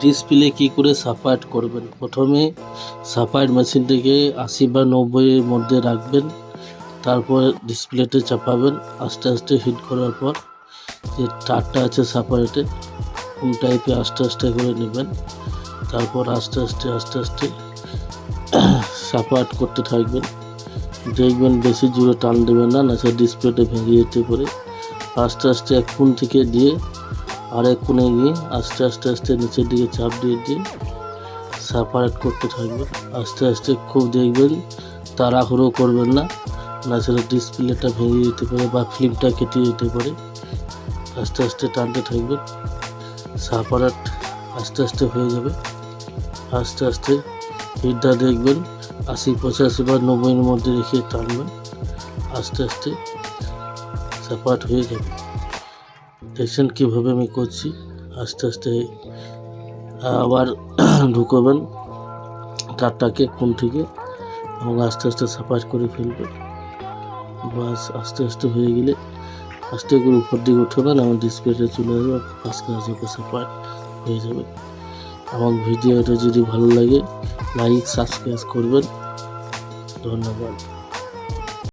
Display কী করে সাপারেট করবেন। প্রথমে সাপারেট মেশিনটিকে 80 বা 90 এর মধ্যে রাখবেন, তারপর ডিসপ্লেতে চাপাবেন। আস্তে আস্তে হিট করার পর যে তারটা আছে সাপারেটে কোন টাইপে আস্তে আস্তে করে নেবেন। তারপর আস্তে আস্তে সাপারেট করতে থাকবেন। দেখবেন বেশি জোরে টান দেবেন না, না সে ডিসপ্লেটা ভেঙে যেতে পারে। আস্তে আস্তে এক কোণ থেকে দিয়ে আরেক কোণে গিয়ে আস্তে আস্তে নিচের দিকে চাপ দিয়ে সাপারেট করতে থাকবেন। আস্তে আস্তে খুব দেখবেন, তাড়াহুড়ো করবেন না, না সেটা ডিসপ্লেটা ভেঙে যেতে পারে বা ফিল্মটা কেটে যেতে পারে। আস্তে আস্তে টানতে থাকবেন, সাপারেট আস্তে আস্তে হয়ে যাবে। আস্তে আস্তে হিটটা দেখবেন 80, 85 বা 90 এর মধ্যে রেখে টানবেন। আস্তে আস্তে সাপারেট হয়ে যাবে। দেখছেন কীভাবে আমি করছি। আস্তে আস্তে আবার ঢুকবেন তারটাকে কোণ থেকে এবং আস্তে আস্তে সাপারেট করে ফেলবেন। বাস আস্তে আস্তে হয়ে গেলে আস্তে করে উপর দিকে উঠাবেন এবং ডিসপ্লেতে চলে যাবে, ফার্স্ট ক্লাস সাপারেট হয়ে যাবে। আমার ভিডিওটা যদি ভালো লাগে লাইক সাবস্ক্রাইব করবেন। ধন্যবাদ।